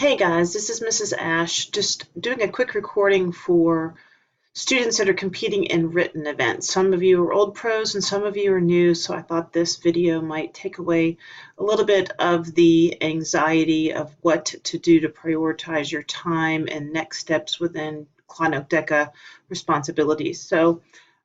Hey guys, this is Mrs. Ash, just doing a quick recording for students that are competing in written events. Some of you are old pros and some of you are new, so I thought this video might take away a little bit of the anxiety of what to do to prioritize your time and next steps within Kleinoch-Deca responsibilities. So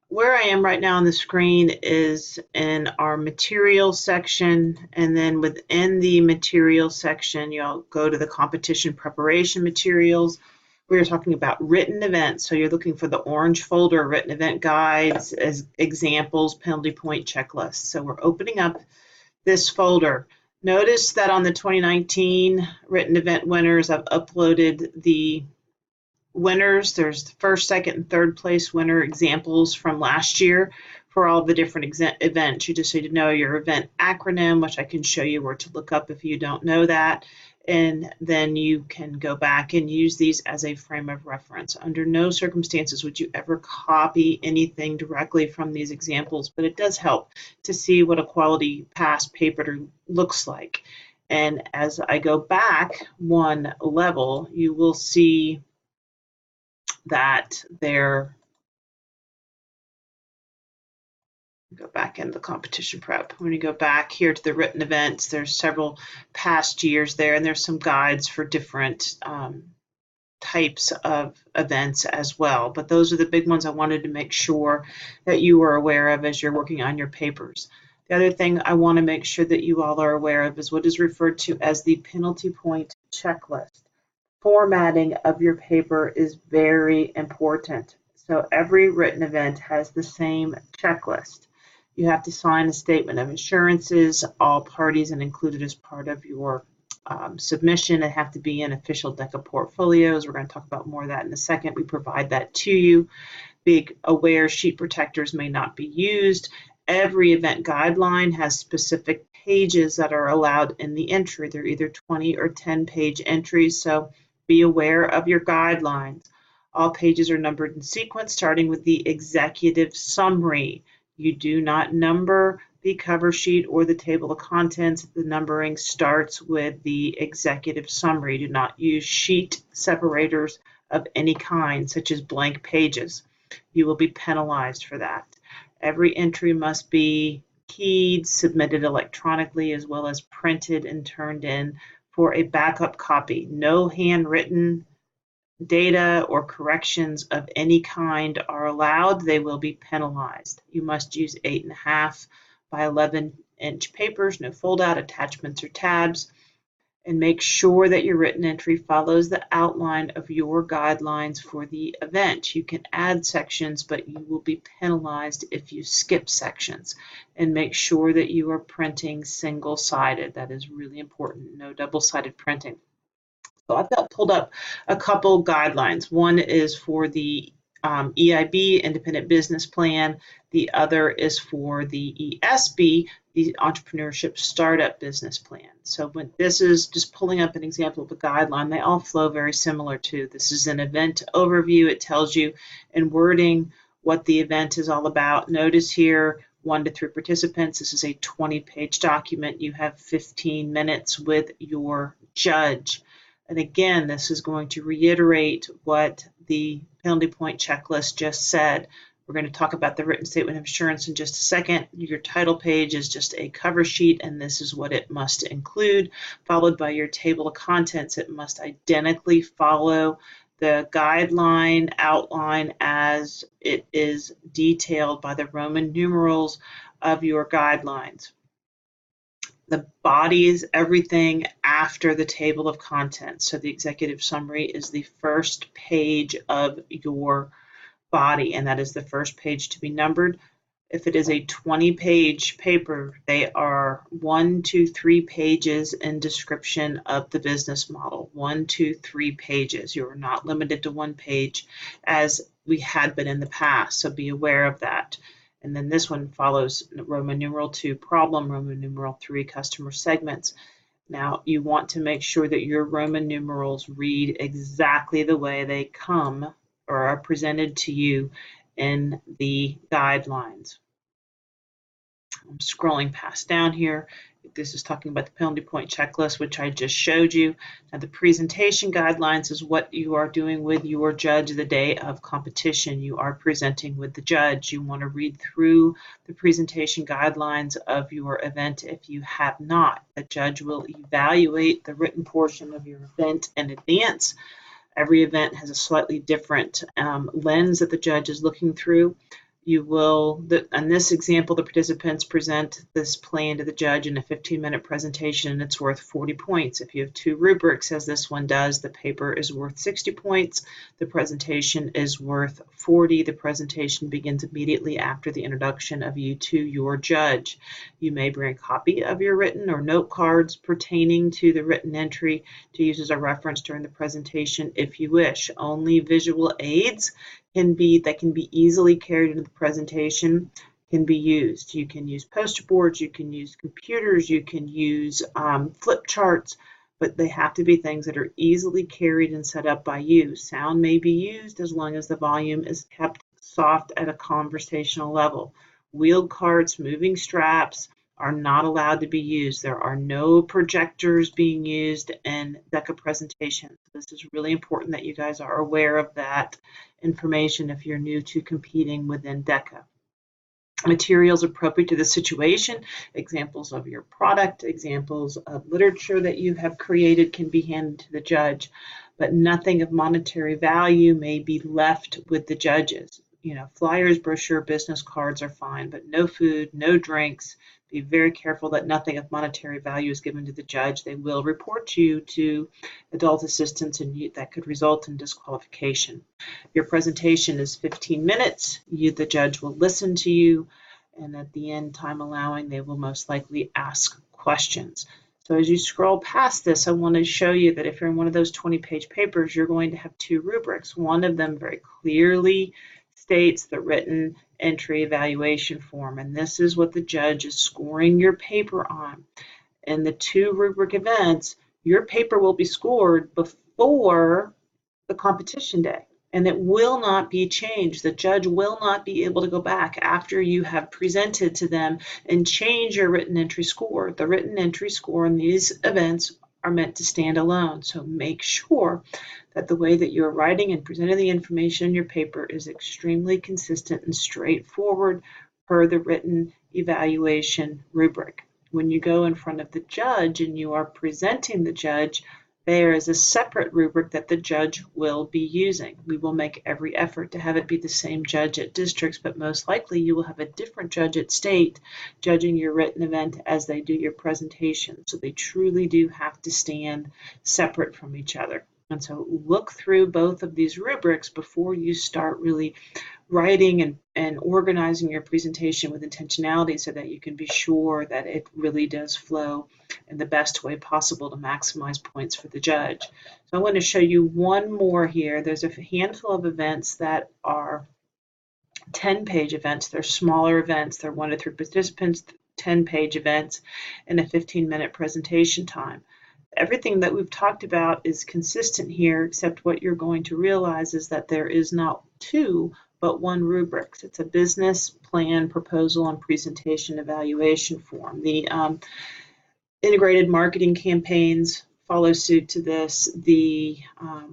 where I am right now on the screen is in our materials section, and then within the materials section, you'll go to the competition preparation materials. We're talking about written events, so you're looking for the orange folder, written event guides, as examples, penalty point checklists. So we're opening up this folder. Notice that on the 2019 written event winners, I've uploaded the winners. There's the first, second, and third place winner examples from last year for all the different events. You just need to know your event acronym, which I can show you where to look up if you don't know that. And then you can go back and use these as a frame of reference. Under no circumstances would you ever copy anything directly from these examples, but it does help to see what a quality past paper looks like. And as I go back one level, you will see that go back into the competition prep. When you go back here to the written events, there's several past years there, and there's some guides for different types of events as well. But those are the big ones I wanted to make sure that you were aware of as you're working on your papers. The other thing I want to make sure that you all are aware of is what is referred to as the penalty point checklist. Formatting of your paper is very important. So every written event has the same checklist. You have to sign a statement of assurances, all parties and included as part of your submission. It have to be in official DECA portfolios. We're going to talk about more of that in a second. We provide that to you. Be aware sheet protectors may not be used. Every event guideline has specific pages that are allowed in the entry. They're either 20 or 10-page entries, so be aware of your guidelines. All pages are numbered in sequence, starting with the executive summary. You do not number the cover sheet or the table of contents. The numbering starts with the executive summary. Do not use sheet separators of any kind, such as blank pages. You will be penalized for that. Every entry must be keyed, submitted electronically, as well as printed and turned in for a backup copy. No handwritten data or corrections of any kind are allowed. They will be penalized. You must use 8.5 by 11-inch papers, no fold-out attachments or tabs, and make sure that your written entry follows the outline of your guidelines for the event. You can add sections, but you will be penalized if you skip sections. And make sure that you are printing single-sided. That is really important. No double-sided printing. So I've got pulled up a couple guidelines. One is for the EIB, Independent Business Plan. The other is for the ESB, the Entrepreneurship Startup Business Plan. So when this is just pulling up an example of a guideline, they all flow very similar to. This is an event overview. It tells you in wording what the event is all about. Notice here, 1 to 3 participants. This is a 20-page document. You have 15 minutes with your judge. And again, this is going to reiterate what the penalty point checklist just said. We're going to talk about the written statement of assurance in just a second. Your title page is just a cover sheet, and this is what it must include, followed by your table of contents. It must identically follow the guideline outline as it is detailed by the Roman numerals of your guidelines. The body is everything after the table of contents. So the executive summary is the first page of your body, and that is the first page to be numbered. If it is a 20-page paper, they are 1 to 3 pages in description of the business model. 1 to 3 pages. You are not limited to 1 page as we had been in the past, so be aware of that. And then this one follows Roman numeral 2 problem, Roman numeral 3 customer segments. Now you want to make sure that your Roman numerals read exactly the way they come or are presented to you in the guidelines. I'm scrolling past down here. This is talking about the penalty point checklist, which I just showed you. Now, the presentation guidelines is what you are doing with your judge the day of competition. You are presenting with the judge. You want to read through the presentation guidelines of your event if you have not. The judge will evaluate the written portion of your event in advance. Every event has a slightly different lens that the judge is looking through. You will, in this example, the participants present this plan to the judge in a 15-minute presentation, and it's worth 40 points. If you have 2 rubrics, as this one does, the paper is worth 60 points. The presentation is worth 40. The presentation begins immediately after the introduction of you to your judge. You may bring a copy of your written or note cards pertaining to the written entry to use as a reference during the presentation if you wish. Only visual aids that can be easily carried into the presentation can be used. You can use poster boards, you can use computers, you can use flip charts, but they have to be things that are easily carried and set up by you. Sound may be used as long as the volume is kept soft at a conversational level. Wheeled carts, moving straps are not allowed to be used. There are no projectors being used in DECA presentations. This is really important that you guys are aware of that information if you're new to competing within DECA. Materials appropriate to the situation, examples of your product, examples of literature that you have created can be handed to the judge, but nothing of monetary value may be left with the judges. You know, flyers, brochure, business cards are fine, but no food, no drinks. Be very careful that nothing of monetary value is given to the judge. They will report you to adult assistance, and that could result in disqualification. Your presentation is 15 minutes. The judge will listen to you, and at the end, time allowing, they will most likely ask questions. So as you scroll past this, I want to show you that if you're in one of those 20-page papers, you're going to have 2 rubrics. One of them very clearly states the written entry evaluation form, and this is what the judge is scoring your paper on. In the 2 rubric events, your paper will be scored before the competition day, and it will not be changed. The judge will not be able to go back after you have presented to them and change your written entry score. The written entry score in these events are meant to stand alone, so make sure that the way that you're writing and presenting the information in your paper is extremely consistent and straightforward per the written evaluation rubric. When you go in front of the judge and you are presenting the judge, there is a separate rubric that the judge will be using. We will make every effort to have it be the same judge at districts, but most likely you will have a different judge at state judging your written event as they do your presentation. So they truly do have to stand separate from each other. And so look through both of these rubrics before you start really writing and organizing your presentation with intentionality so that you can be sure that it really does flow in the best way possible to maximize points for the judge. So I'm going to show you one more here. There's a handful of events that are 10-page events. They're smaller events. They're 1 to 3 participants, 10-page events, and a 15-minute presentation time. Everything that we've talked about is consistent here, except what you're going to realize is that there is not 2, but 1 rubric. It's a business plan, proposal, and presentation evaluation form. The integrated marketing campaigns follow suit to this. I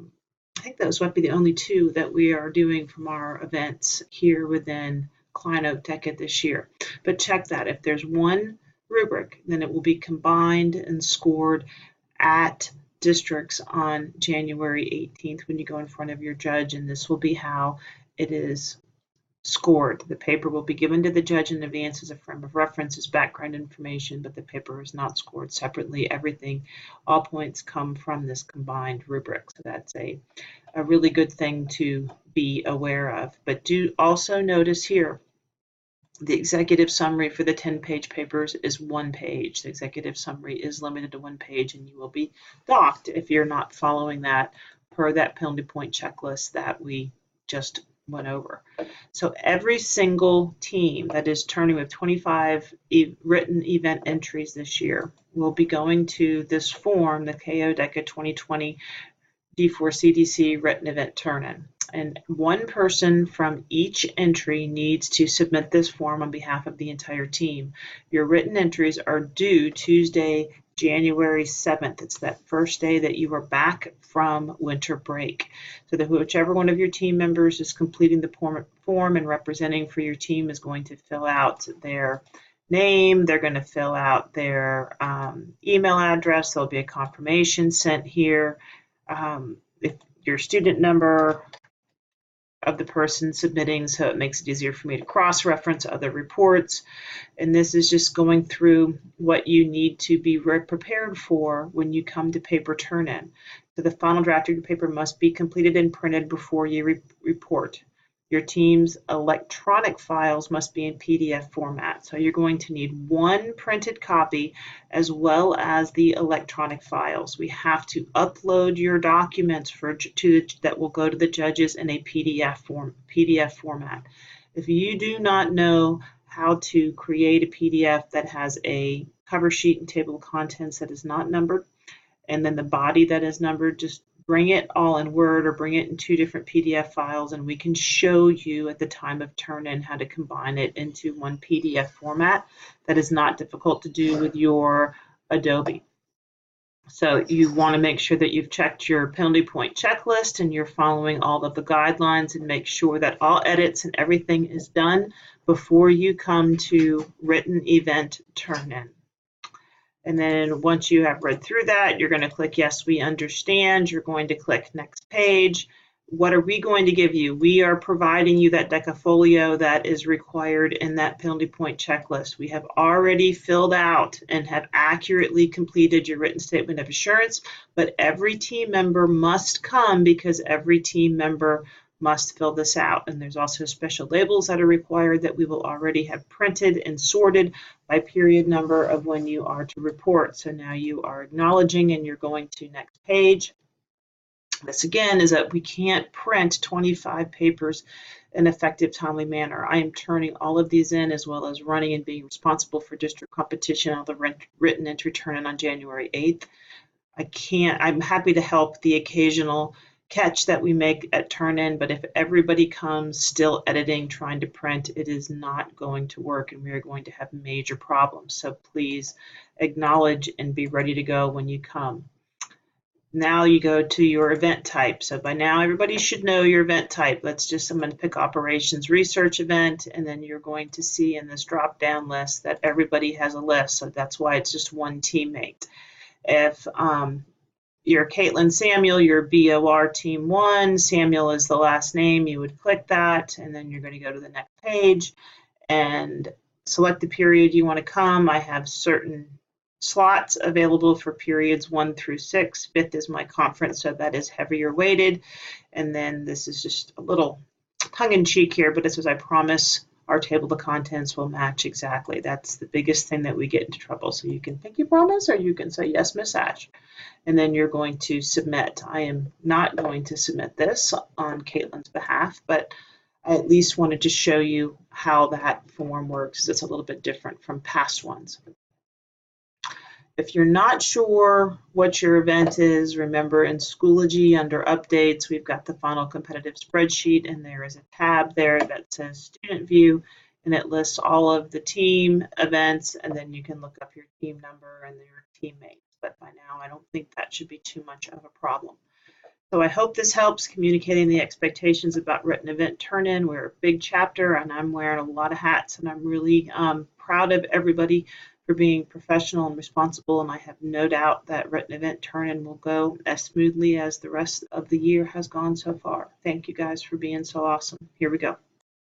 think those might be the only 2 that we are doing from our events here within Klein Oak DECA this year. But check that. If there's 1 rubric, then it will be combined and scored at districts on January 18th when you go in front of your judge, and this will be how it is scored. The paper will be given to the judge in advance as a frame of reference, as background information, but the paper is not scored separately. All points come from this combined rubric. So that's a really good thing to be aware of. But do also notice here, the executive summary for the 10-page papers is 1 page. The executive summary is limited to 1 page, and you will be docked if you're not following that per that penalty point checklist that we just went over. So every single team that is turning with 25 written event entries this year will be going to this form, the KO DECA 2020 D4 CDC written event turn-in. And one person from each entry needs to submit this form on behalf of the entire team. Your written entries are due Tuesday, January 7th. It's that first day that you are back from winter break. So that whichever one of your team members is completing the form and representing for your team is going to fill out their name, they're going to fill out their email address, there'll be a confirmation sent here. If your student number of the person submitting, so it makes it easier for me to cross-reference other reports. And this is just going through what you need to be prepared for when you come to paper turn-in. So the final draft of your paper must be completed and printed before you report. Your team's electronic files must be in PDF format. So you're going to need one printed copy as well as the electronic files. We have to upload your documents that will go to the judges in a PDF format. If you do not know how to create a PDF that has a cover sheet and table of contents that is not numbered, and then the body that is numbered, just bring it all in Word or bring it in 2 different PDF files, and we can show you at the time of turn-in how to combine it into one PDF format. That is not difficult to do with your Adobe. So you want to make sure that you've checked your penalty point checklist and you're following all of the guidelines, and make sure that all edits and everything is done before you come to written event turn-in. And then once you have read through that, you're going to click yes, we understand. You're going to click next page. What are we going to give you? We are providing you that decafolio that is required in that penalty point checklist. We have already filled out and have accurately completed your written statement of assurance, but every team member must come because every team member must fill this out. And there's also special labels that are required that we will already have printed and sorted by period number of when you are to report. So now you are acknowledging and you're going to next page. This again is that we can't print 25 papers in an effective, timely manner. I am turning all of these in as well as running and being responsible for district competition on the written entry turn-in on January 8th. I'm happy to help the occasional catch that we make at turn-in, but if everybody comes still editing, trying to print, it is not going to work and we are going to have major problems. So please acknowledge and be ready to go when you come. Now you go to your event type. So by now everybody should know your event type. I'm going to pick operations research event, and then you're going to see in this drop-down list that everybody has a list. So that's why it's just one teammate. If you're Caitlin Samuel, you're BOR Team 1, Samuel is the last name, you would click that, and then you're going to go to the next page and select the period you want to come. I have certain slots available for periods 1 through 6. 5th is my conference, so that is heavier weighted. And then this is just a little tongue-in-cheek here, but this is, I promise, our table of contents will match exactly. That's the biggest thing that we get into trouble. So you can think you promise, or you can say, yes, Miss Ash. And then you're going to submit. I am not going to submit this on Caitlin's behalf, but I at least wanted to show you how that form works. It's a little bit different from past ones. If you're not sure what your event is, remember in Schoology under updates, we've got the final competitive spreadsheet, and there is a tab there that says student view, and it lists all of the team events, and then you can look up your team number and your teammates. But by now, I don't think that should be too much of a problem. So I hope this helps communicating the expectations about written event turn-in. We're a big chapter, and I'm wearing a lot of hats, and I'm really proud of everybody for being professional and responsible, and I have no doubt that written event turn-in will go as smoothly as the rest of the year has gone so far. Thank you guys for being so awesome. Here we go.